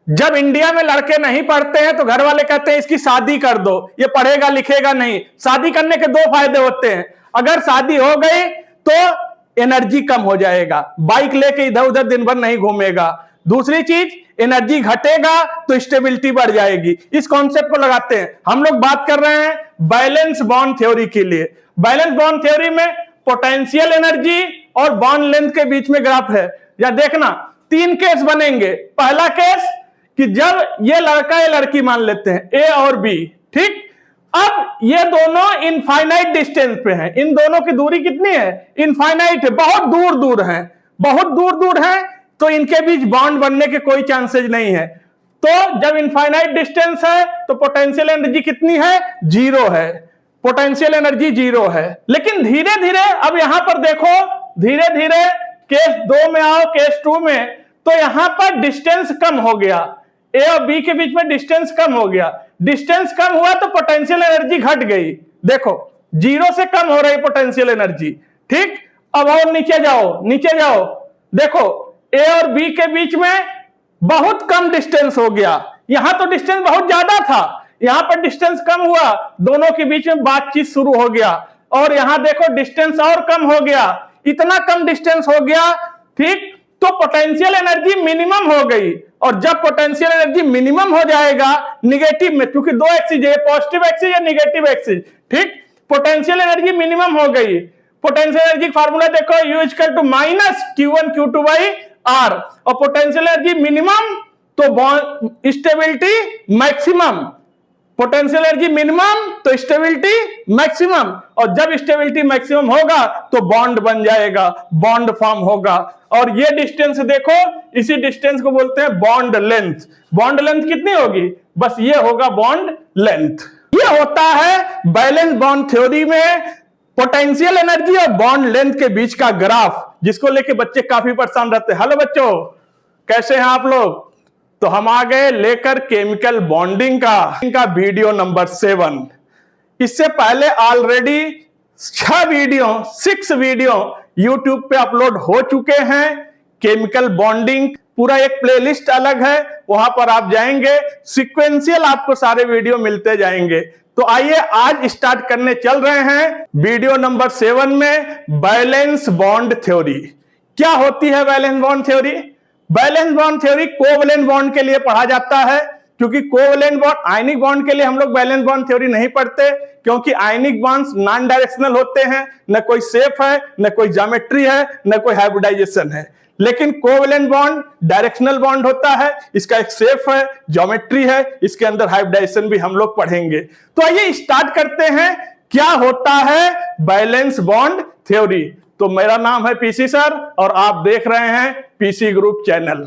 जब इंडिया में लड़के नहीं पढ़ते हैं तो घर वाले कहते हैं इसकी शादी कर दो, ये पढ़ेगा लिखेगा नहीं। शादी करने के दो फायदे होते हैं, अगर शादी हो गई तो एनर्जी कम हो जाएगा, बाइक लेके इधर उधर दिन भर नहीं घूमेगा। दूसरी चीज, एनर्जी घटेगा तो स्टेबिलिटी बढ़ जाएगी। इस कॉन्सेप्ट को लगाते हैं। हम लोग बात कर रहे हैं बैलेंस बॉन्ड थ्योरी के लिए। बैलेंस बॉन्ड थ्योरी में पोटेंशियल एनर्जी और बॉन्ड लेंथ के बीच में ग्राफ है। या देखना, तीन केस बनेंगे। पहला केस कि जब ये लड़का ये लड़की मान लेते हैं ए और बी, ठीक। अब ये दोनों इनफाइनाइट डिस्टेंस पे हैं, इन दोनों की दूरी कितनी है? इनफाइनाइट है, बहुत दूर दूर है, बहुत दूर दूर है, तो इनके बीच बॉन्ड बनने के कोई चांसेस नहीं है। तो जब इनफाइनाइट डिस्टेंस है तो पोटेंशियल एनर्जी कितनी है? जीरो है, पोटेंशियल एनर्जी जीरो है। लेकिन धीरे धीरे अब यहां पर देखो, धीरे धीरे केस 2 में आओ, केस 2 में, तो यहां पर डिस्टेंस कम हो गया, ए और बी के बीच में डिस्टेंस कम हो गया। डिस्टेंस कम हुआ तो पोटेंशियल एनर्जी घट गई। देखो, जीरो से कम हो रही पोटेंशियल एनर्जी, ठीक। अब और नीचे जाओ, नीचे जाओ, देखो ए और बी के बीच में बहुत कम डिस्टेंस हो गया। यहां तो डिस्टेंस बहुत ज्यादा था, यहां पर डिस्टेंस कम हुआ, दोनों के बीच में बातचीत शुरू हो गया। और यहां देखो डिस्टेंस और कम हो गया, इतना कम डिस्टेंस हो गया, ठीक। तो पोटेंशियल एनर्जी मिनिमम हो गई। और जब पोटेंशियल एनर्जी मिनिमम हो जाएगा निगेटिव में, क्योंकि दो एक्सिस है, पॉजिटिव एक्सिस या निगेटिव एक्सिस, ठीक। पोटेंशियल एनर्जी मिनिमम हो गई। पोटेंशियल एनर्जी फार्मूला देखो, U equal to minus Q1 Q2 by R। और पोटेंशियल एनर्जी मिनिमम तो bond stability maximum, potential energy minimum तो स्टेबिलिटी मैक्सिमम। और जब स्टेबिलिटी मैक्सिमम होगा तो बॉन्ड बन जाएगा, बॉन्ड फॉर्म होगा। और ये डिस्टेंस देखो, इसी डिस्टेंस को बोलते हैं बॉन्ड लेंथ। बॉन्ड लेंथ कितनी होगी? बस ये होगा बॉन्ड लेंथ। ये होता है बैलेंस बॉन्ड थ्योरी में पोटेंशियल एनर्जी और बॉन्ड लेंथ के बीच का ग्राफ, जिसको लेके बच्चे काफी परेशान रहते हैं। हेलो बच्चों, कैसे हैं आप लोग? तो हम आ गए लेकर केमिकल बॉन्डिंग का वीडियो नंबर 7। इससे पहले ऑलरेडी 6 वीडियो YouTube पे अपलोड हो चुके हैं। केमिकल बॉन्डिंग पूरा एक प्लेलिस्ट अलग है, वहां पर आप जाएंगे, सिक्वेंशियल आपको सारे वीडियो मिलते जाएंगे। तो आइए आज स्टार्ट करने चल रहे हैं वीडियो नंबर 7 में बैलेंस बॉन्ड थ्योरी। क्या होती है valence bond theory? Valence bond theory covalent bond के लिए पढ़ा जाता है, क्योंकि कोवलेंट बॉन्ड, आयनिक बॉन्ड के लिए हम लोग बैलेंस बॉन्ड थ्योरी नहीं पढ़ते, क्योंकि आयनिक बॉन्ड्स नॉन डायरेक्शनल होते हैं, न कोई शेप है, न कोई ज्योमेट्री है, न कोई हाइब्रिडाइजेशन है। लेकिन कोवलेंट बॉन्ड डायरेक्शनल बॉन्ड होता है, इसका एक शेप है, ज्योमेट्री है, इसके अंदर हाइब्रिडाइजेशन भी हम लोग पढ़ेंगे। तो आइए स्टार्ट करते हैं, क्या होता है बैलेंस बॉन्ड थ्योरी। तो मेरा नाम है पीसी सर और आप देख रहे हैं PC group channel.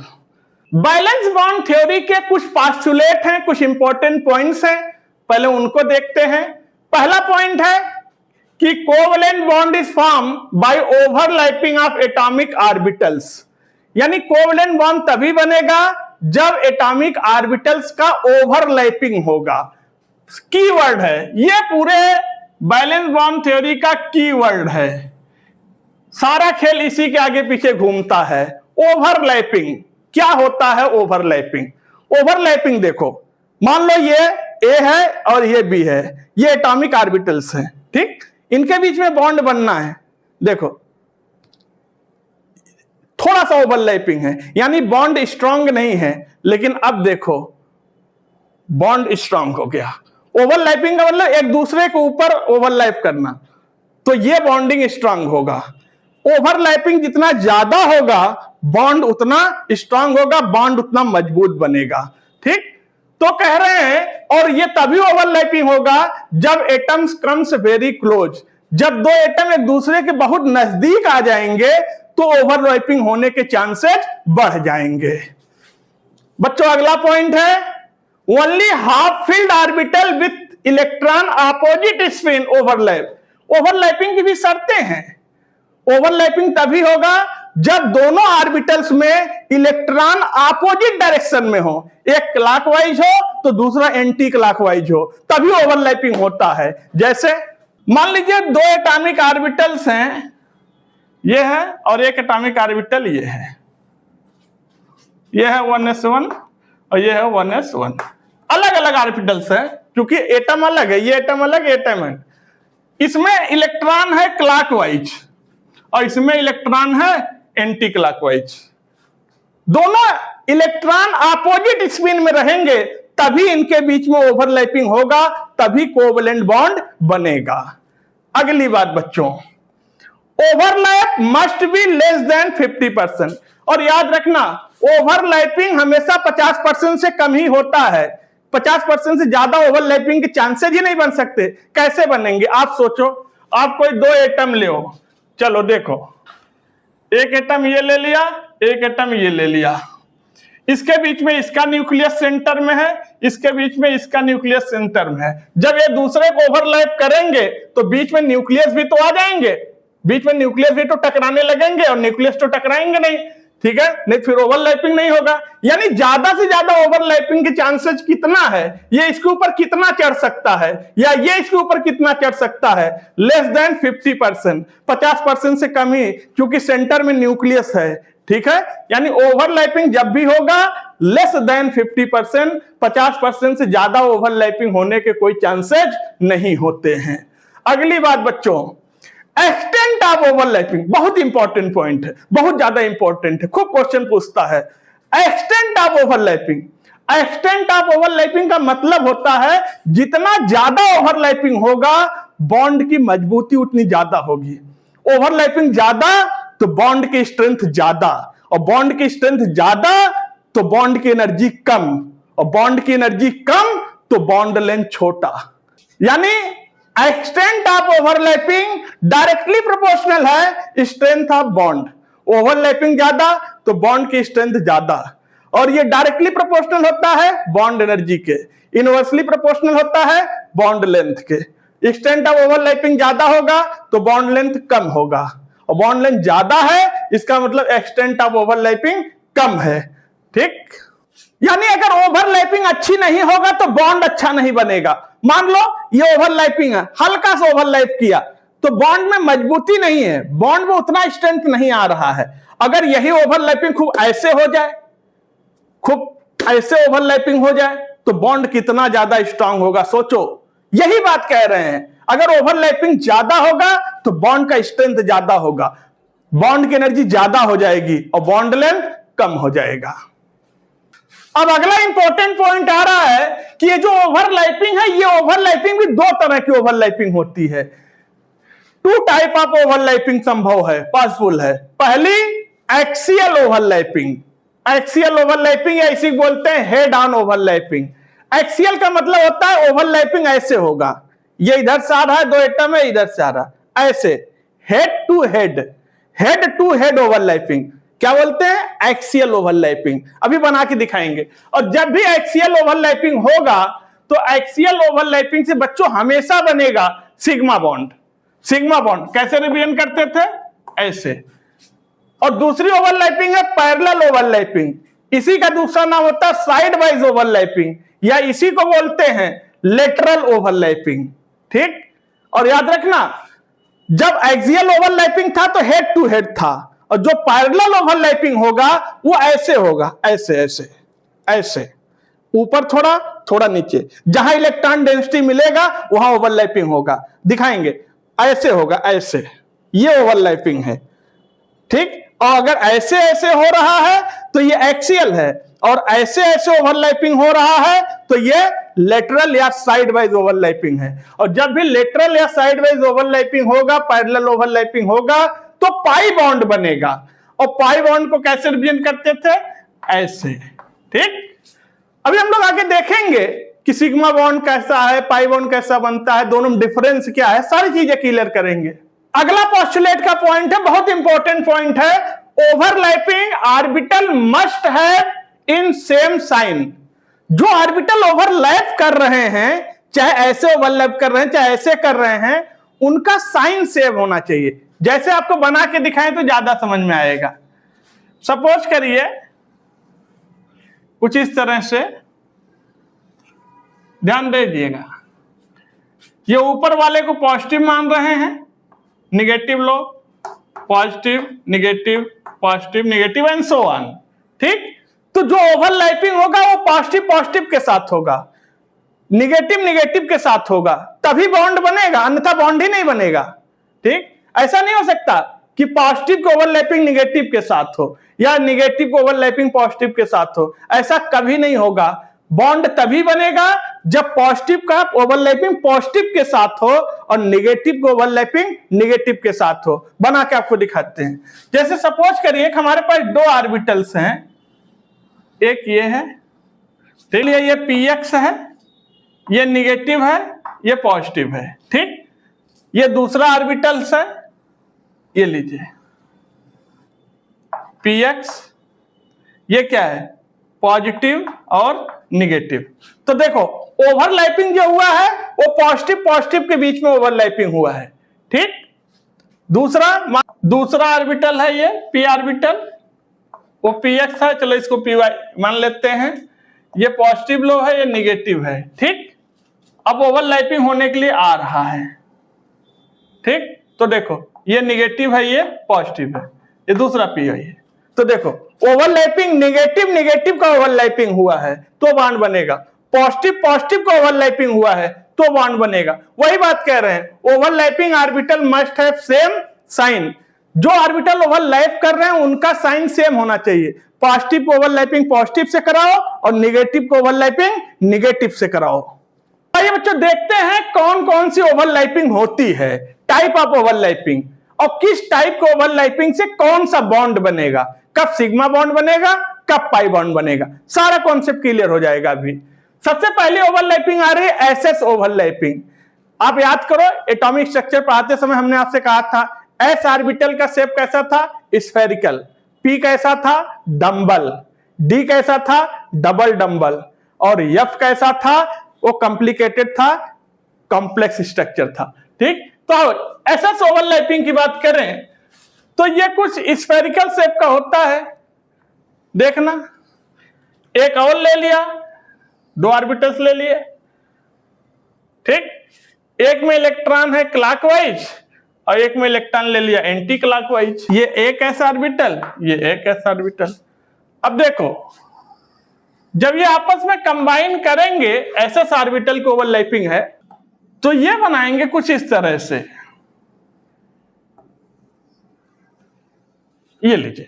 Valence bond theory के कुछ पास्टुलेट हैं, कुछ इंपॉर्टेंट पॉइंट्स हैं, पहले उनको देखते हैं। पहला पॉइंट है कि covalent bond is form by overlapping of atomic orbitals. यानी कोवलेंट बॉन्ड तभी बनेगा जब एटॉमिक ऑर्बिटल्स का ओवरलैपिंग होगा। कीवर्ड है ये, पूरे बैलेंस बॉन्ड थ्योरी का कीवर्ड है। सारा खेल इसी के आगे पीछे घूमता है। ओवरलैपिंग क्या होता है? ओवरलैपिंग, ओवरलैपिंग देखो, मान लो ये ए है और ये बी है, ये एटॉमिक ऑर्बिटल्स हैं, ठीक। इनके बीच में बॉन्ड बनना है, देखो थोड़ा सा ओवरलैपिंग है, यानी बॉन्ड स्ट्रांग नहीं है। लेकिन अब देखो बॉन्ड स्ट्रांग हो गया। ओवरलैपिंग का मतलब एक दूसरे के ऊपर ओवरलैप करना, तो ये बॉन्डिंग स्ट्रांग होगा। ओवरलैपिंग जितना ज्यादा होगा बॉन्ड उतना स्ट्रांग होगा, बॉन्ड उतना मजबूत बनेगा, ठीक। तो कह रहे हैं, और ये तभी ओवरलैपिंग होगा जब एटम्स कम्स वेरी क्लोज, जब दो एटम एक दूसरे के बहुत नजदीक आ जाएंगे तो ओवरलैपिंग होने के चांसेस बढ़ जाएंगे। बच्चों अगला पॉइंट है, only half filled orbital with electron opposite spin overlap. Overlapping की भी शर्तें हैं। ओवरलैपिंग तभी होगा जब दोनों ऑर्बिटल्स में इलेक्ट्रॉन अपोजिट डायरेक्शन में हो, एक क्लॉकवाइज हो तो दूसरा एंटी क्लॉकवाइज हो, तभी ओवरलैपिंग होता है। जैसे मान लीजिए दो एटॉमिक ऑर्बिटल्स हैं, ये है, और एक एटॉमिक ऑर्बिटल ये है 1s1 और ये है 1s1। अलग अलग ऑर्बिटल्स है, क्योंकि एटम अलग है, ये एटम अलग, एटम है। इसमें इलेक्ट्रॉन है क्लॉकवाइज और इसमें इलेक्ट्रॉन है एंटी क्लॉकवाइज। दोनों इलेक्ट्रॉन अपोजिट स्पिन में रहेंगे, तभी इनके बीच में ओवरलैपिंग होगा, तभी कोवलेंट बॉन्ड बनेगा। अगली बात बच्चों, overlap must be less than 50%। और याद रखना, ओवरलैपिंग हमेशा 50% से कम ही होता है। 50% से ज्यादा ओवरलैपिंग के चांसेस ही नहीं बन सकते। कैसे बनेंगे आप सोचो, आप कोई दो एटम ले, चलो देखो, एक एटम ये ले लिया, एक एटम ये ले लिया, इसके बीच में इसका न्यूक्लियस सेंटर में है, इसके बीच में इसका न्यूक्लियस सेंटर में है। जब ये दूसरे को ओवरलैप करेंगे तो बीच में न्यूक्लियस भी तो आ जाएंगे, बीच में न्यूक्लियस भी तो टकराने लगेंगे और न्यूक्लियस तो टकराएंगे नहीं, ठीक है, नहीं फिर ओवरलैपिंग नहीं होगा। यानी ज्यादा से ज्यादा ओवरलैपिंग के चांसेस कितना है, ये इसके ऊपर कितना चढ़ सकता है या ये इसके ऊपर कितना चढ़ सकता है, लेस देन 50%, 50% से कम ही, क्योंकि सेंटर में न्यूक्लियस है, ठीक है। यानी ओवरलैपिंग जब भी होगा लेस देन 50%, 50% से ज्यादा ओवरलैपिंग होने के कोई चांसेस नहीं होते हैं। अगली बात बच्चों, एक्सटेंट ऑफ ओवरलैपिंग, बहुत इंपॉर्टेंट पॉइंट है, बहुत ज्यादा इंपॉर्टेंट है, खूब क्वेश्चन पूछता है। Extent of overlapping, extent of overlapping का मतलब होता है जितना ज्यादा ओवरलैपिंग होगा बॉन्ड की मजबूती उतनी ज्यादा होगी। ओवरलैपिंग ज्यादा तो बॉन्ड की स्ट्रेंथ ज्यादा, और बॉन्ड की स्ट्रेंथ ज्यादा तो बॉन्ड की एनर्जी कम, और बॉन्ड की एनर्जी कम तो बॉन्ड लेंथ छोटा। यानी extent of overlapping directly proportional है स्ट्रेंथ ऑफ बॉन्ड। ओवरलैपिंग ज्यादा तो बॉन्ड की स्ट्रेंथ ज्यादा, और ये डायरेक्टली प्रोपोर्शनल होता है बॉन्ड एनर्जी के, इनवर्सली प्रोपोर्शनल होता है बॉन्ड लेंथ के। एक्सटेंट ऑफ ओवरलैपिंग ज्यादा होगा तो बॉन्ड लेंथ कम होगा, और बॉन्ड लेंथ ज्यादा है इसका मतलब एक्सटेंट ऑफ ओवरलैपिंग कम है, ठीक। यानी अगर ओवरलैपिंग अच्छी नहीं होगा तो बॉन्ड अच्छा नहीं बनेगा। मान लो ये ओवरलैपिंग है, हल्का सा ओवरलैप किया तो बॉन्ड में मजबूती नहीं है, बॉन्ड में उतना स्ट्रेंथ नहीं आ रहा है। अगर यही ओवरलैपिंग खूब ऐसे हो जाए, खूब ऐसे ओवरलैपिंग हो जाए तो बॉन्ड कितना ज्यादा स्ट्रांग होगा, सोचो। यही बात कह रहे हैं, अगर ओवरलैपिंग ज्यादा होगा तो बॉन्ड का स्ट्रेंथ ज्यादा होगा, बॉन्ड की एनर्जी ज्यादा हो जाएगी और बॉन्ड लेंथ कम हो जाएगा। अब अगला इंपॉर्टेंट पॉइंट आ रहा है कि ये जो ओवरलैपिंग है, ये ओवरलैपिंग भी दो तरह की ओवरलैपिंग होती है। टू टाइप ऑफ ओवरलैपिंग संभव है, पॉसिबल है। पहली एक्सियल ओवरलैपिंग, एक्सियल ओवरलैपिंग या इसी बोलते हैं हेड ऑन ओवरलैपिंग। एक्सियल का मतलब होता है ओवरलैपिंग ऐसे होगा, ये इधर से आ रहा है, दो एटम है, इधर से आ रहा है, ऐसे head to head, head to head overlapping क्या बोलते हैं, एक्सियल ओवरलैपिंग। अभी बना के दिखाएंगे। और जब भी एक्सियल ओवरलैपिंग होगा तो एक्सियल ओवरलैपिंग से बच्चों हमेशा बनेगा सिग्मा बॉन्ड। सिग्मा बॉन्ड कैसे रिप्रेजेंट करते थे, ऐसे। और दूसरी ओवरलैपिंग है पैरेलल ओवरलैपिंग, इसी का दूसरा नाम होता है साइड वाइज ओवरलैपिंग, या इसी को बोलते हैं लेटरल ओवरलैपिंग, ठीक। और याद रखना, जब एक्सियल ओवरलैपिंग था तो हेड टू हेड था, और जो पैरेलल ओवरलैपिंग होगा वो ऐसे होगा, ऐसे ऐसे ऐसे, ऊपर थोड़ा थोड़ा नीचे, जहां इलेक्ट्रॉन डेंसिटी मिलेगा वहां ओवरलैपिंग होगा। दिखाएंगे, ऐसे होगा, ऐसे, ये ओवरलैपिंग है, ठीक। और अगर ऐसे ऐसे हो रहा है तो ये एक्सियल है, और ऐसे ऐसे ओवरलैपिंग हो रहा है तो ये लेटरल या साइड वाइज ओवरलैपिंग है। और जब भी लेटरल या साइड वाइज ओवरलैपिंग होगा, पैरेलल ओवरलैपिंग होगा, तो पाई बॉन्ड बनेगा। और पाई बॉन्ड को कैसे रिप्रेजेंट करते थे, ऐसे, ठीक। अभी हम लोग आगे देखेंगे कि सिग्मा बॉन्ड कैसा है, पाई बॉन्ड कैसा बनता है, दोनों में डिफरेंस क्या है, सारी चीजें क्लियर करेंगे। अगला पोस्टुलेट का पॉइंट है, बहुत इंपॉर्टेंट पॉइंट है, overlapping orbital must have in same sign. जो ऑर्बिटल ओवरलैप कर रहे हैं, चाहे ऐसे ओवरलैप कर रहे हैं चाहे ऐसे कर रहे हैं, उनका साइन सेम होना चाहिए। जैसे आपको बना के दिखाएं तो ज्यादा समझ में आएगा। सपोज करिए कुछ इस तरह से, ध्यान दीजिएगा, ये ऊपर वाले को पॉजिटिव मान रहे हैं, निगेटिव लोग, positive negative positive negative and so on, ठीक। तो जो ओवरलैपिंग होगा वो पॉजिटिव पॉजिटिव के साथ होगा, निगेटिव निगेटिव के साथ होगा, तभी बॉन्ड बनेगा, अन्यथा बॉन्ड ही नहीं बनेगा। ठीक, ऐसा नहीं हो सकता कि पॉजिटिव को ओवरलैपिंग निगेटिव के साथ हो या निगेटिव को ओवरलैपिंग पॉजिटिव के साथ हो, ऐसा कभी नहीं होगा। बॉन्ड तभी बनेगा जब पॉजिटिव का ओवरलैपिंग पॉजिटिव के साथ हो और निगेटिव को ओवरलैपिंग निगेटिव के साथ हो। बना के आपको दिखाते हैं। जैसे सपोज करिए कि हमारे पास दो ऑर्बिटल्स हैं, एक ये है, ठीक है, ये px है, ये निगेटिव है, ये पॉजिटिव है। ठीक, ये दूसरा ऑर्बिटल्स है, ये लीजिए px, ये क्या है, पॉजिटिव और निगेटिव। तो देखो ओवरलैपिंग जो हुआ है वो पॉजिटिव पॉजिटिव के बीच में ओवरलैपिंग हुआ है। ठीक, दूसरा ऑर्बिटल है ये p ऑर्बिटल, वो px है, चलो इसको py मान लेते हैं। ये पॉजिटिव लो है, ये निगेटिव है। ठीक, अब ओवरलैपिंग होने के लिए आ रहा है। ठीक, तो देखो ये निगेटिव है, ये पॉजिटिव है, ये दूसरा py है। तो देखो ओवरलैपिंग निगेटिव निगेटिव का ओवरलैपिंग हुआ है तो बॉन्ड बनेगा, पॉजिटिव पॉजिटिव का ओवरलैपिंग हुआ है तो बॉन्ड बनेगा। वही बात कह रहे हैं, overlapping orbital must have same sign. जो ऑर्बिटल ओवरलैप कर रहे हैं उनका साइन सेम होना चाहिए। पॉजिटिव को ओवरलैपिंग पॉजिटिव से कराओ और निगेटिव को ओवरलैपिंग निगेटिव से कराओ। आइए बच्चों देखते हैं कौन कौन सी ओवरलैपिंग होती है, टाइप ऑफ ओवरलैपिंग, और किस टाइप के ओवरलैपिंग से कौन सा बॉन्ड बनेगा, कब सिग्मा बॉन्ड बनेगा, कब पाई बॉन्ड बनेगा, सारा कॉन्सेप्ट क्लियर हो जाएगा अभी। सबसे पहले ओवरलैपिंग आ रही है एसएस ओवरलैपिंग। आप याद करो एटॉमिक स्ट्रक्चर पढ़ाते समय हमने आपसे कहा था एस ऑर्बिटल का शेप कैसा था, स्फेरिकल, पी कैसा था, डंबल, डी कैसा था, डबल डंबल, और एफ कैसा था, वो कॉम्प्लिकेटेड था, कॉम्प्लेक्स स्ट्रक्चर था। ठीक, तो एसएस ओवरलैपिंग की बात करें तो ये कुछ स्फेरिकल शेप का होता है। देखना, एक और ले लिया, दो ऑर्बिटल्स ले लिए। ठीक, एक में इलेक्ट्रॉन है क्लॉकवाइज और एक में इलेक्ट्रॉन ले लिया एंटी क्लॉकवाइज। ये एक ऐसा ऑर्बिटल, ये एक ऐसा ऑर्बिटल। अब देखो जब ये आपस में कंबाइन करेंगे, एसएस ऑर्बिटल को ओवरलैपिंग है, तो ये बनाएंगे कुछ इस तरह से। ये लीजिए,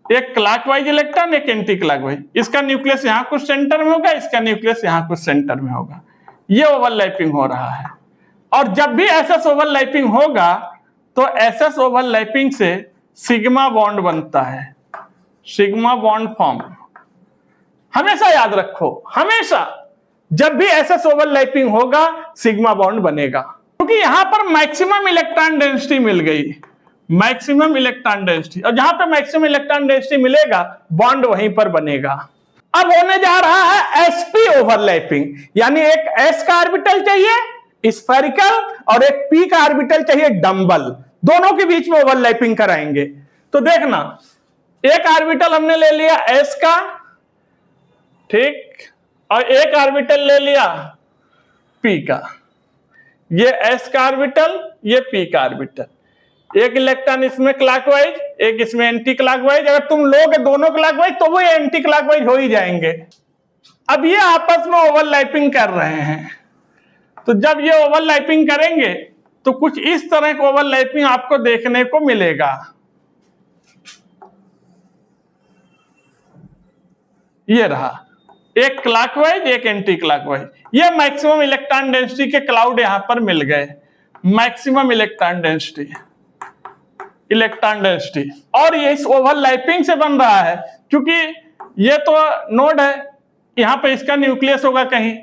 एक क्लॉकवाइज इलेक्ट्रॉन, एक एंटी क्लॉकवाइज। इसका न्यूक्लियस यहां कुछ सेंटर में होगा, इसका न्यूक्लियस यहां कुछ सेंटर में होगा। ये ओवरलैपिंग हो रहा है। और जब भी एसएस ओवरलैपिंग होगा तो एसएस ओवरलैपिंग से सिग्मा बॉन्ड बनता है, सिग्मा बॉन्ड फॉर्म। हमेशा याद रखो, हमेशा जब भी एसएस ओवरलैपिंग होगा सिग्मा बॉन्ड बनेगा, क्योंकि यहां पर मैक्सिमम इलेक्ट्रॉन डेंसिटी मिल गई, मैक्सिमम इलेक्ट्रॉन डेंसिटी, और जहां पे मैक्सिमम इलेक्ट्रॉन डेंसिटी मिलेगा बॉन्ड वहीं पर बनेगा। अब होने जा रहा है एसपी ओवरलैपिंग, यानी एक एस का ऑर्बिटल चाहिए स्फेरिकल और एक पी का ऑर्बिटल चाहिए डंबल, दोनों के बीच में ओवरलैपिंग कराएंगे। तो देखना, एक ऑर्बिटल हमने ले लिया एस का, ठीक, और एक ऑर्बिटल ले लिया पी का। ये एस का ऑर्बिटल, ये पी का ऑर्बिटल, एक इलेक्ट्रॉन इसमें क्लॉकवाइज, एक इसमें एंटी क्लॉकवाइज। अगर तुम लोगे दोनों क्लॉकवाइज तो वो एंटी क्लॉकवाइज हो ही जाएंगे। अब ये आपस में ओवरलैपिंग कर रहे हैं, तो जब ये ओवरलैपिंग करेंगे तो कुछ इस तरह का ओवरलैपिंग आपको देखने को मिलेगा। ये रहा, एक क्लॉकवाइज एक एंटी क्लॉकवाइज। ये मैक्सिमम इलेक्ट्रॉन डेंसिटी के क्लाउड यहां पर मिल गए, maximum electron density, electron density. और ये इस ओवरलैपिंग से बन रहा है, क्योंकि ये तो नोड है, यहां पे इसका न्यूक्लियस होगा कहीं,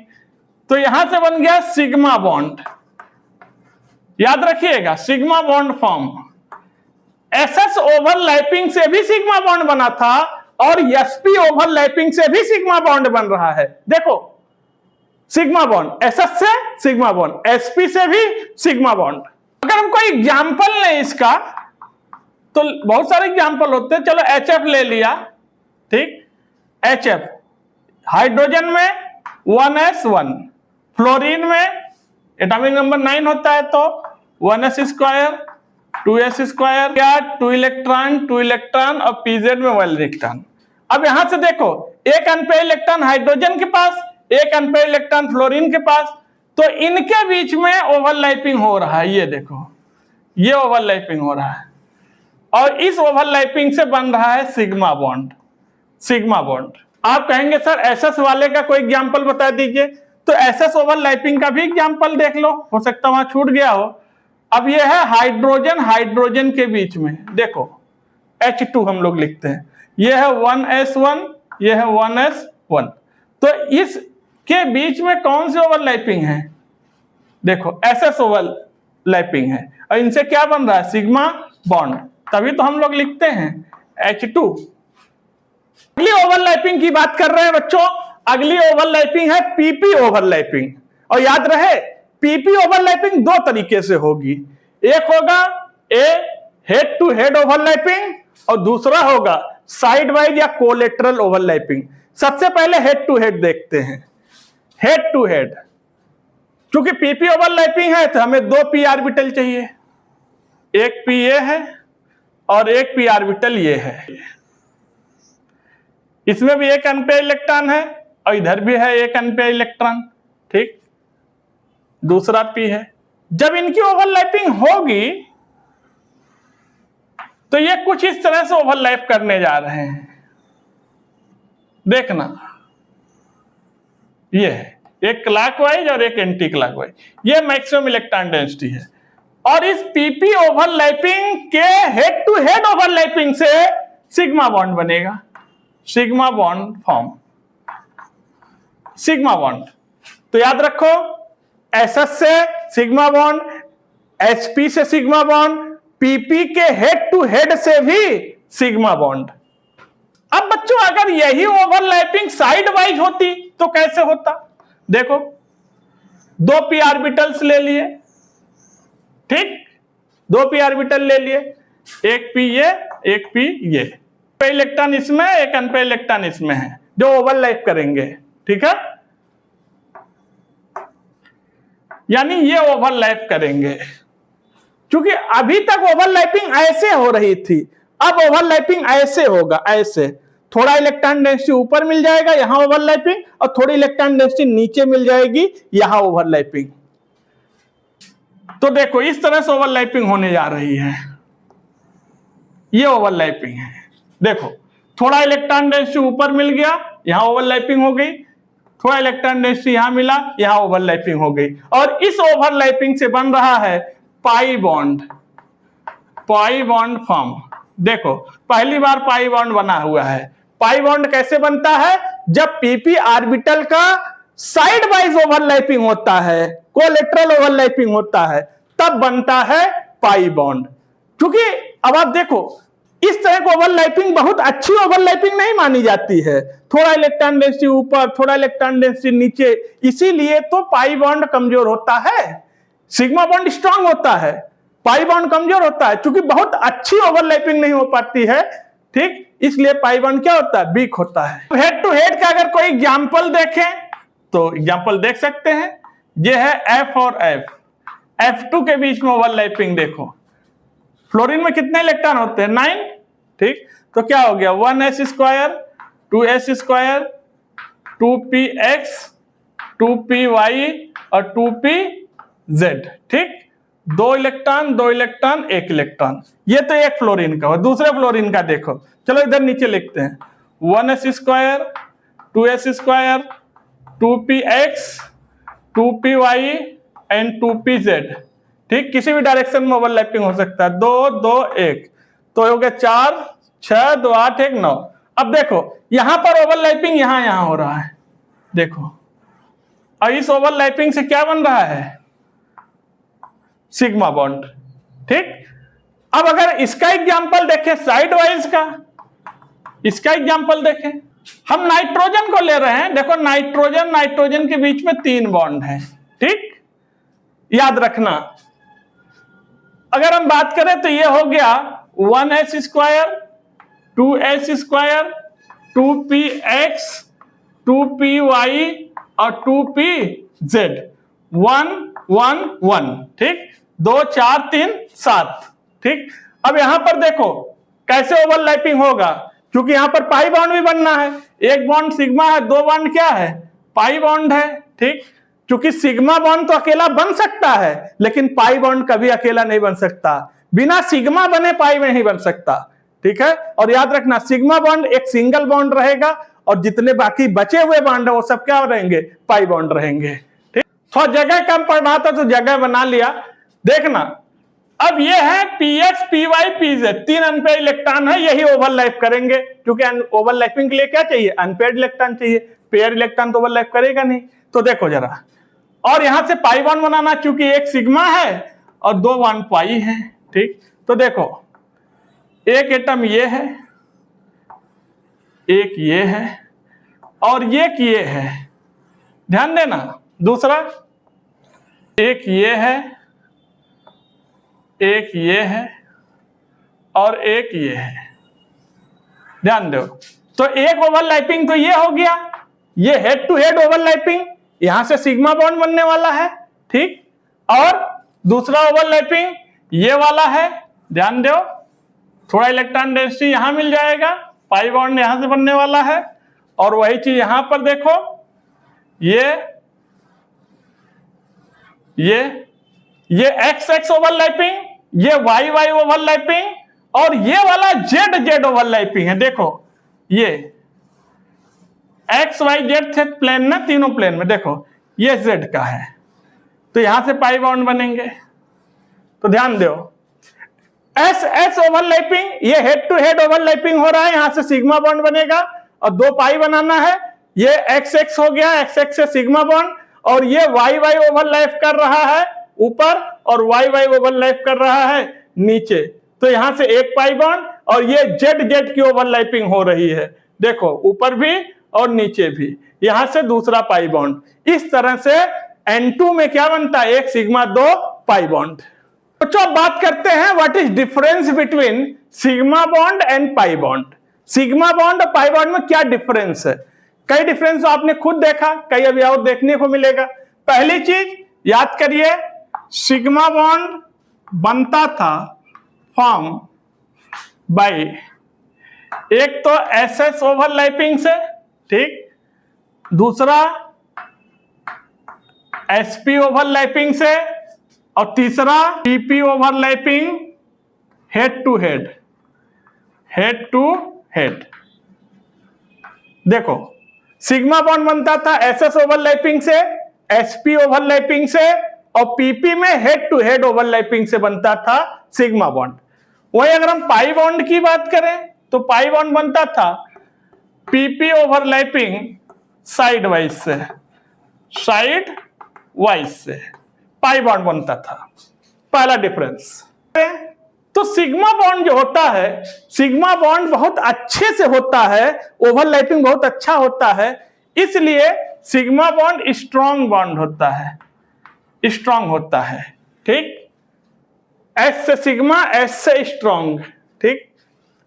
तो यहां से बन गया सिग्मा बॉन्ड। याद रखिएगा, sigma bond form. SS overlapping से भी सिग्मा बॉन्ड बना था और एसपी ओवरलैपिंग से भी सिग्मा बॉन्ड बन रहा है। देखो, सिग्मा बॉन्ड, एसएस से सिग्मा बॉन्ड, एसपी से भी सिग्मा बॉन्ड। अगर हम कोई एग्जाम्पल लें इसका, तो बहुत सारे एग्जाम्पल होते हैं। चलो HF ले लिया, ठीक, HF हाइड्रोजन में 1s1, फ्लोरीन में एटॉमिक नंबर 9 होता है तो 1s स्क्वायर 2s स्क्वायर, क्या 2 इलेक्ट्रॉन और pz में 1 इलेक्ट्रॉन। अब यहां से देखो, एक अनपेयर इलेक्ट्रॉन हाइड्रोजन के पास, एक अनपेयर इलेक्ट्रॉन फ्लोरीन के पास, तो इनके बीच में ओवरलैपिंग हो रहा है। ये देखो, ये ओवरलैपिंग हो रहा है और इस ओवरलैपिंग से बन रहा है सिग्मा बॉन्ड। Sigma bond. आप कहेंगे सर एसएस वाले का कोई एग्जांपल बता दीजिए, तो एसएस ओवरलैपिंग का भी एग्जांपल देख लो, हो सकता वहां छूट गया हो। अब ये है हाइड्रोजन हाइड्रोजन के बीच में, देखो H2 हम लोग लिखते हैं, ये है 1s1, ये है 1s1, तो इसके बीच में कौन सी ओवरलैपिंग है? देखो एसएस ओवरलैपिंग है और इनसे क्या बन रहा है? सिग्मा बॉन्ड, तभी तो हम लोग लिखते हैं H2। अगली ओवरलैपिंग की बात कर रहे हैं बच्चों, अगली ओवरलैपिंग है पीपी ओवरलैपिंग। और याद रहे पीपी ओवरलैपिंग दो तरीके से होगी, एक होगा ए हेड टू हेड ओवरलैपिंग और दूसरा होगा साइड वाइज या कोलेटरल ओवरलैपिंग। सबसे पहले हेड टू हेड देखते हैं। हेड टू हेड, क्योंकि पीपी ओवरलैपिंग है तो हमें दो पी ऑर्बिटल चाहिए, एक पी ये है और एक पी ऑर्बिटल ये है। इसमें भी एक अनपेयर इलेक्ट्रॉन है और इधर भी है एक अनपेयर इलेक्ट्रॉन, ठीक, दूसरा पी है। जब इनकी ओवरलैपिंग होगी तो ये कुछ इस तरह से ओवरलैप करने जा रहे हैं, देखना, ये है एक क्लॉकवाइज और एक एंटी क्लॉकवाइज, ये मैक्सिमम इलेक्ट्रॉन डेंसिटी है। और इस पीपी ओवरलैपिंग के हेड टू हेड ओवरलैपिंग से सिग्मा बॉन्ड बनेगा, sigma bond form, sigma bond. तो याद रखो एसएस से सिग्मा बॉन्ड, एचपी से सिग्मा बॉन्ड, पीपी के हेड टू हेड से भी सिग्मा बॉन्ड। अब बच्चों अगर यही ओवरलैपिंग साइड वाइज होती तो कैसे होता? देखो दो पी ऑर्बिटल्स ले लिए, ठीक, दो पी ऑर्बिटल ले लिए, एक पी ये एक पी ये, इलेक्ट्रॉन इसमें एक अनपेयर इलेक्ट्रॉन इसमें है जो ओवरलैप करेंगे, ठीक है, यानी ये ओवरलैप करेंगे। क्योंकि अभी तक ओवरलैपिंग ऐसे हो रही थी, अब ओवरलैपिंग ऐसे होगा, ऐसे थोड़ा इलेक्ट्रॉन डेंसिटी ऊपर मिल जाएगा यहां ओवरलैपिंग, और थोड़ी इलेक्ट्रॉन डेंसिटी नीचे मिल जाएगी यहां ओवरलैपिंग। तो देखो इस तरह से ओवरलैपिंग होने जा रही है, ये ओवरलैपिंग है। देखो थोड़ा इलेक्ट्रॉन डेंसिटी ऊपर मिल गया, यहां ओवरलैपिंग हो गई, थोड़ा इलेक्ट्रॉन डेंसिटी यहां मिला, यहां ओवरलैपिंग हो गई, और इस ओवरलैपिंग से बन रहा है pi bond, pi bond form. देखो पहली बार पाई बॉन्ड बना हुआ है। पाई बॉन्ड कैसे बनता है? जब पीपी ऑर्बिटल का साइड वाइज ओवरलैपिंग होता है, कोलेटरल ओवरलैपिंग होता है, तब बनता है पाई बॉन्ड। क्योंकि अब आप देखो इस तरह की ओवरलैपिंग बहुत अच्छी ओवरलैपिंग नहीं मानी जाती है, थोड़ा इलेक्ट्रॉन डेंसिटी ऊपर थोड़ा इलेक्ट्रॉन डेंसिटी नीचे, इसीलिए तो पाई बॉन्ड कमजोर होता है, सिग्मा बॉन्ड स्ट्रांग होता है, पाई बॉन्ड कमजोर होता है, क्योंकि बहुत अच्छी ओवरलैपिंग नहीं हो पाती है, ठीक, इसलिए पाई बॉन्ड क्या होता है? वीक होता है। हेड टू हेड का अगर कोई एग्जांपल देखें तो एग्जांपल देख सकते हैं, ये है एफ और एफ, F2 के बीच में ओवरलैपिंग देखो, फ्लोरीन में कितने इलेक्ट्रॉन होते हैं? 9, ठीक, तो क्या हो गया 1s square 2s square 2px 2py और 2pz, ठीक, दो इलेक्ट्रॉन एक इलेक्ट्रॉन। ये तो एक फ्लोरीन का हो, दूसरे फ्लोरीन का देखो, चलो इधर नीचे लिखते हैं 1s square 2s square 2px 2py and 2pz, ठीक, किसी भी डायरेक्शन में ओवरलैपिंग हो सकता है, 2 2 1, तो हो गया 4 6 2 8 1 9। अब देखो यहां पर ओवरलैपिंग यहां हो रहा है, देखो, और इस ओवरलैपिंग से क्या बन रहा है? सिग्मा बॉन्ड, ठीक। अब अगर इसका एग्जांपल देखें साइड वाइज का, इसका एग्जांपल देखें, हम नाइट्रोजन को ले रहे हैं, देखो नाइट्रोजन के बीच में 3 बॉन्ड है, ठीक, याद रखना। अगर हम बात करें तो ये हो गया 1s square 2s square 2px 2py और 2pz 1 1 1, ठीक, 2 4 3 7, ठीक। अब यहां पर देखो कैसे ओवरलैपिंग होगा क्योंकि यहां पर पाई बॉन्ड भी बनना है, एक बॉन्ड सिग्मा है, दो बॉन्ड क्या है, पाई बॉन्ड है। ठीक, क्योंकि सिग्मा बॉन्ड तो अकेला बन सकता है, लेकिन पाई बॉन्ड कभी अकेला नहीं बन सकता, बिना सिग्मा बने पाई में नहीं बन सकता। ठीक है, और याद रखना सिग्मा बॉन्ड एक सिंगल बॉन्ड रहेगा और जितने बाकी बचे हुए बॉन्ड है वो सब क्या रहेंगे, पाई बॉन्ड रहेंगे। ठीक, थोड़ा जगह कम पड़ रहा था तो जगह बना लिया। देखना, अब ये है P X, P Y, P Z, 3 unpaired electron है, यही ओवरलैप करेंगे, क्योंकि ओवरलैपिंग के लिए क्या चाहिए, अनपेयर्ड इलेक्ट्रॉन चाहिए, पेयर इलेक्ट्रॉन तो ओवरलैप करेगा नहीं। तो देखो जरा, और यहां से पाई बॉन्ड बनाना, क्योंकि एक सिग्मा है और 2 बॉन्ड पाई है। ठीक, तो देखो एक एटम ये है, एक ये है और ये है, ध्यान देना। दूसरा एक ये है, एक ये है और एक ये है, ध्यान दो। तो एक ओवरलैपिंग तो ये हो गया, ये हेड टू हेड ओवरलैपिंग, यहां से सिग्मा बॉन्ड बनने वाला है। ठीक, और दूसरा ओवरलैपिंग ये वाला है, ध्यान दो, थोड़ा इलेक्ट्रॉन डेंसिटी यहां मिल जाएगा, पाई बॉन्ड यहां से बनने वाला है। और वही चीज यहां पर देखो, ये एक्स एक्स ओवरलैपिंग, ये वाई वाई ओवरलैपिंग और ये वाला जेड जेड ओवरलैपिंग है। देखो ये एक्स वाई जेड थे प्लेन ना, तीनों प्लेन में, देखो ये जेड का है, तो यहां से पाई बॉन्ड बनेंगे। तो ध्यान दो, एस एस ओवरलैपिंग, ये हेड टू हेड ओवरलैपिंग हो रहा है, यहां से सिग्मा बॉन्ड बनेगा और 2 पाई बनाना है। ये एक्स एक्स हो गया, एक्स एक्स से सिग्मा बॉन्ड, और ये वाई वाई ओवरलैप कर रहा है ऊपर और वाई वाई ओवरलैप कर रहा है नीचे, तो यहां से एक पाई बॉन्ड, और ये जेड जेड की ओवरलैपिंग हो रही है, देखो ऊपर भी और नीचे भी, यहां से दूसरा पाई बॉन्ड। इस तरह से N2 में क्या बनता है, एक सिग्मा 2 पाई बॉन्ड। तो अब बात करते हैं what is difference between sigma bond and pi bond. Sigma bond और पाई बॉन्ड में क्या डिफरेंस है? कई डिफरेंस आपने खुद देखा, कई अभी और देखने को मिलेगा। पहली चीज याद करिए, सिग्मा बॉन्ड बनता था फॉर्म बाय एक तो एसएस ओवरलैपिंग से, ठीक, दूसरा एसपी ओवरलैपिंग से, और तीसरा P P overlapping head to head, head to head. देखो सिग्मा बॉन्ड बनता था एसएस ओवरलैपिंग से, एसपी ओवरलैपिंग से, और पीपी में हेड टू हेड ओवरलैपिंग से बनता था सिग्मा बॉन्ड। वही अगर हम पाई बॉन्ड की बात करें तो पाई बॉन्ड बनता था पीपी ओवरलैपिंग साइड वाइज से, साइड वाइज से पाई बॉन्ड बनता था। पहला डिफरेंस। तो सिग्मा बॉन्ड जो होता है, सिग्मा बॉन्ड बहुत अच्छे से होता है, ओवरलैपिंग बहुत अच्छा होता है, इसलिए सिग्मा बॉन्ड स्ट्रॉन्ग बॉन्ड होता है, स्ट्रॉन्ग होता है। ठीक, एस से सिग्मा, एस से स्ट्रॉन्ग। ठीक,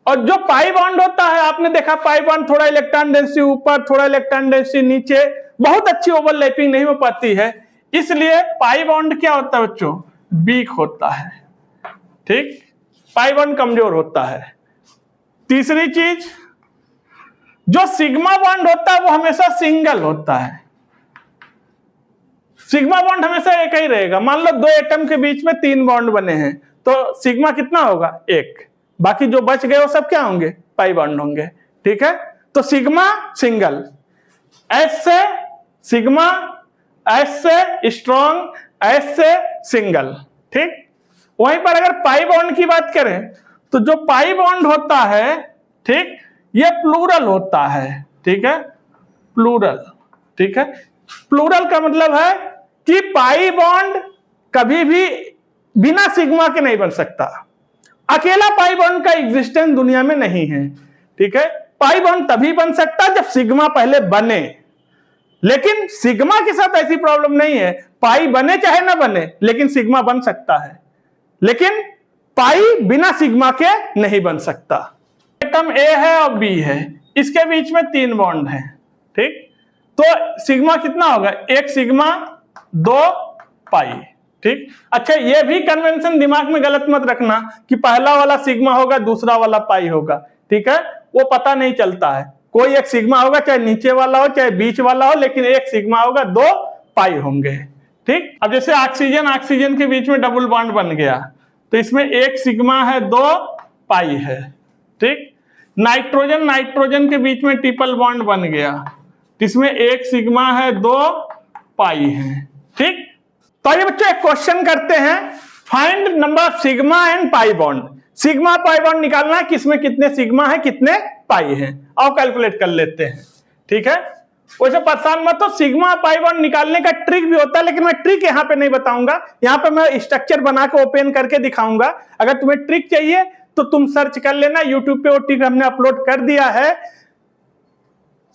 और जो पाई बॉन्ड होता है, आपने देखा पाई बॉन्ड थोड़ा इलेक्ट्रॉन डेंसिटी ऊपर, थोड़ा इलेक्ट्रॉन डेंसिटी नीचे, बहुत अच्छी ओवरलैपिंग नहीं हो पाती है, इसलिए पाई बॉन्ड क्या होता है बच्चों, वीक होता है। ठीक, पाई बॉन्ड कमजोर होता है। तीसरी चीज, जो सिग्मा बॉन्ड होता है वो हमेशा सिंगल होता है, सिग्मा बॉन्ड हमेशा एक ही रहेगा। मान लो 2 एटम के बीच में 3 बॉन्ड बने हैं, तो सिग्मा कितना होगा, 1, बाकी जो बच गए वो सब क्या होंगे, पाई बॉन्ड होंगे। ठीक है, तो सिग्मा सिंगल, एस से सिग्मा, एस से स्ट्रॉन्ग, एस से सिंगल। ठीक, वहीं पर अगर पाई बॉन्ड की बात करें तो जो पाई बॉन्ड होता है, ठीक, ये प्लूरल होता है। ठीक है, प्लूरल। ठीक है, प्लूरल का मतलब है कि पाई बॉन्ड कभी भी बिना सिग्मा के नहीं बन सकता, अकेला पाई बॉन्ड का एग्जिस्टेंस दुनिया में नहीं है। ठीक है, पाई बॉन्ड तभी बन सकता जब सिग्मा पहले बने, लेकिन सिग्मा के साथ ऐसी प्रॉब्लम नहीं है, पाई बने चाहे ना बने लेकिन सिग्मा बन सकता है, लेकिन पाई बिना सिग्मा के नहीं बन सकता। एटम ए है और बी है, इसके बीच में 3 बॉन्ड है। ठीक, तो सिग्मा कितना होगा, 1 सिग्मा 2 पाई। ठीक, अच्छा ये भी कन्वेंशन दिमाग में गलत मत रखना कि पहला वाला सिग्मा होगा दूसरा वाला पाई होगा। ठीक है, वो पता नहीं चलता है। कोई एक सिग्मा होगा, चाहे नीचे वाला हो चाहे बीच वाला हो, लेकिन एक सिग्मा होगा, 2 पाई होंगे। ठीक, अब जैसे ऑक्सीजन के बीच में डबल बॉन्ड बन गया तो इसमें एक सिग्मा है, 2 पाई है। ठीक, नाइट्रोजन के बीच में ट्रिपल बॉन्ड बन गया तो इसमें एक सिग्मा है, 2 पाई है। ठीक, तो ये बच्चों एक क्वेश्चन करते हैं, find number of sigma and pi bond. Sigma pi bond निकालना है, किसमें कितने सिग्मा है कितने पाई है, आओ कैलकुलेट कर लेते हैं। ठीक है, वैसे परेशान मत हो, सिग्मा पाई बॉन्ड निकालने का ट्रिक भी होता है, लेकिन मैं ट्रिक यहाँ पे नहीं बताऊंगा, यहाँ पे मैं स्ट्रक्चर बना के ओपन करके दिखाऊंगा। अगर तुम्हें ट्रिक चाहिए तो तुम सर्च कर लेना, यूट्यूब पे वो ट्रिक हमने अपलोड कर दिया है,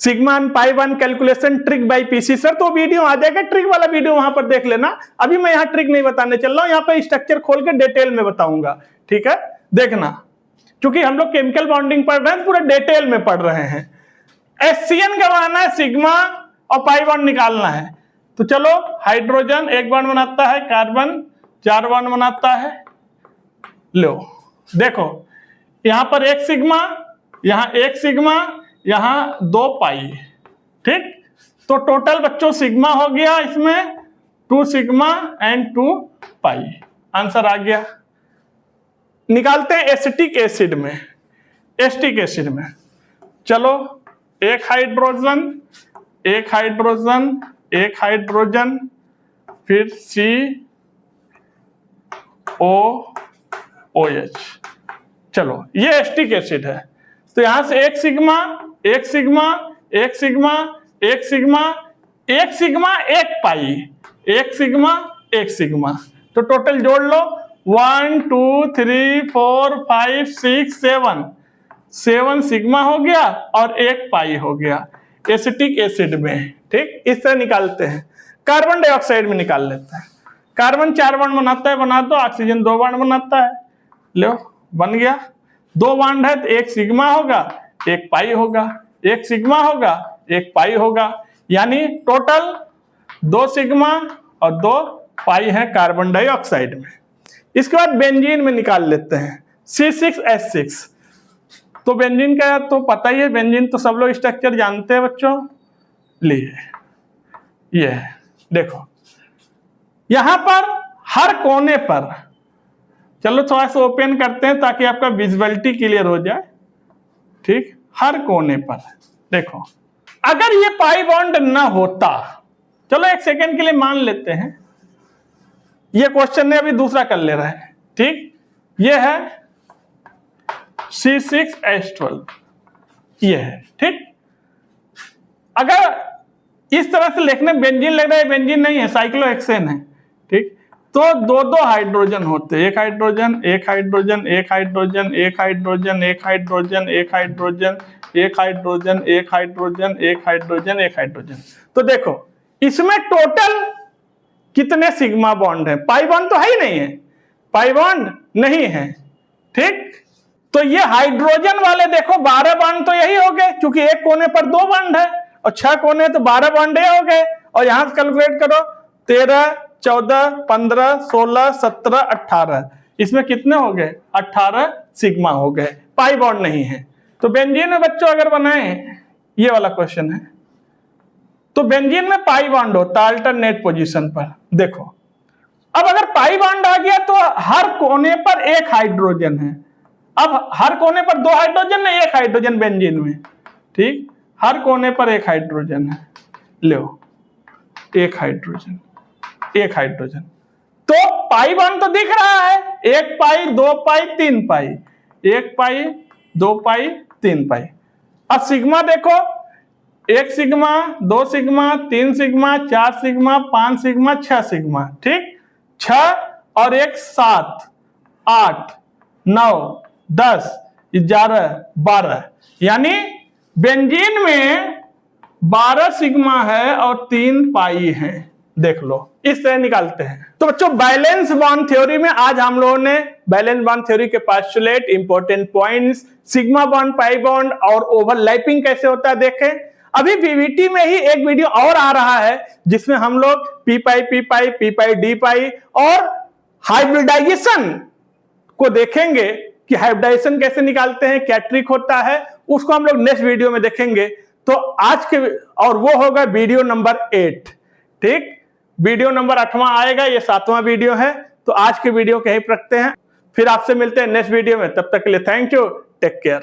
sigma and pi bond calculation trick bye PC sir, तो वीडियो आ जाएगा, ट्रिक वाला वीडियो वहां पर देख लेना। अभी मैं यहाँ ट्रिक नहीं बताने चल रहा हूँ, यहाँ पे स्ट्रक्चर खोल के डिटेल में बताऊंगा। ठीक है, देखना, क्योंकि हम लोग केमिकल बॉन्डिंग पढ़ रहे हैं, पूरे डिटेल में पढ़ रहे हैं। HCN का बनाना है, सिग्मा और पाई बॉन्ड निकालना है। तो चलो, हाइड्रोजन 1 बॉन्ड बनाता है, कार्बन 4 बॉन्ड बनाता है। लो देखो, यहां पर एक सिग्मा, यहां एक सिग्मा, यहां 2 पाई। ठीक, तो टोटल बच्चों सिग्मा हो गया इसमें 2 सिग्मा एंड 2 पाई। आंसर आ गया। निकालते हैं एसिटिक एसिड में। एसिटिक एसिड में चलो, एक हाइड्रोजन, एक हाइड्रोजन, एक हाइड्रोजन, फिर COOH। चलो, ये एसिटिक एसिड है, तो यहां से एक सिग्मा, एक सिग्मा, एक सिग्मा, एक सिग्मा, एक सिग्मा, एक पाई, एक सिग्मा, एक सिग्मा, तो टोटल जोड़ लो 1 2 3 4 5 6 7 सिग्मा हो गया और एक पाई हो गया एसिटिक एसिड में। ठीक, इस तरह निकालते हैं। कार्बन डाइऑक्साइड में निकाल लेते हैं। कार्बन 4 बॉन्ड बनाता है, बना दो। ऑक्सीजन 2 बॉन्ड बनाता है, लो बन गया। 2 बॉन्ड है तो एक सिग्मा होगा, एक पाई होगा, एक सिग्मा होगा, एक पाई होगा, यानी टोटल 2 सिग्मा और 2 पाई है कार्बन डाइऑक्साइड में। इसके बाद बेंजीन में निकाल लेते हैं, C6H6। तो बेंजीन का तो पता ही है, बेंजीन तो सब लोग स्ट्रक्चर जानते हैं बच्चों। लिए ये देखो, यहां पर हर कोने पर, चलो थोड़ा सा ओपन करते हैं ताकि आपका विजुअलिटी क्लियर हो जाए। ठीक, हर कोने पर देखो, अगर ये पाई बॉन्ड ना होता, चलो एक सेकेंड के लिए मान लेते हैं, ये क्वेश्चन ने अभी दूसरा कर ले रहा है। ठीक, ये है C6H12, ये है। ठीक, अगर इस तरह से लिखने बेंजीन लग रहा है, बेंजीन नहीं है, साइक्लोहेक्सेन है। ठीक, तो 2 हाइड्रोजन होते, एक हाइड्रोजन, एक हाइड्रोजन, एक हाइड्रोजन, एक हाइड्रोजन, एक हाइड्रोजन, एक हाइड्रोजन, एक हाइड्रोजन, एक हाइड्रोजन, एक हाइड्रोजन, एक हाइड्रोजन। तो देखो, इसमें टोटल कितने सिग्मा बॉन्ड है? पाई बॉन्ड तो है ही नहीं है, पाई बॉन्ड नहीं है। ठीक, तो ये हाइड्रोजन वाले देखो 12 बॉन्ड तो यही हो गए, क्योंकि एक कोने पर 2 बॉन्ड है और 6 कोने तो 12 बॉन्ड हो गए। और यहां से कैलकुलेट करो, 13 14 15 16 17 18, इसमें कितने हो गए? 18 सिग्मा हो गए, पाई बॉन्ड नहीं है। तो बेंजीन में बच्चों अगर बनाए, ये वाला क्वेश्चन है, तो बेंजीन में पाई बॉन्ड होता है अल्टरनेट पोजीशन पर। देखो, अब अगर पाई बॉन्ड आ गया तो हर कोने पर एक हाइड्रोजन है। अब हर कोने पर 2 हाइड्रोजन है, एक हाइड्रोजन बेंजीन में। ठीक, हर कोने पर एक हाइड्रोजन है, लो एक हाइड्रोजन, एक हाइड्रोजन, तो पाई बॉन्ड तो दिख रहा है, 1 पाई 2 पाई 3 पाई, 1 पाई 2 पाई 3 पाई। अब सिग्मा देखो, 1 sigma, 2 sigma, 3 sigma, 4 sigma, 5 sigma, 6 sigma. ठीक, 6 और 1 7 8 9 10 11 12, यानी बेंजीन में 12 सिग्मा है और 3 पाई है। देख लो, इस तरह निकालते हैं। तो बच्चों, बैलेंस बॉन्ड थ्योरी में आज हम लोगों ने बैलेंस बॉन्ड थ्योरी के postulate, important points, sigma bond, pi bond और ओवरलैपिंग कैसे होता है देखें। अभी पीवीटी में ही एक वीडियो और आ रहा है जिसमें हम लोग पी पाई डी पाई और हाइब्रिडाइजेशन को देखेंगे कि हाइब्रिडाइजेशन कैसे निकालते हैं, क्या ट्रिक होता है, उसको हम लोग नेक्स्ट वीडियो में देखेंगे। तो आज के, और वो होगा वीडियो नंबर 8। ठीक, वीडियो नंबर 8वां आएगा, ये 7वां वीडियो है। तो आज के वीडियो को यहीं पर रखते हैं, फिर आपसे मिलते हैं नेक्स्ट वीडियो में। तब तक के लिए थैंक यू, टेक केयर।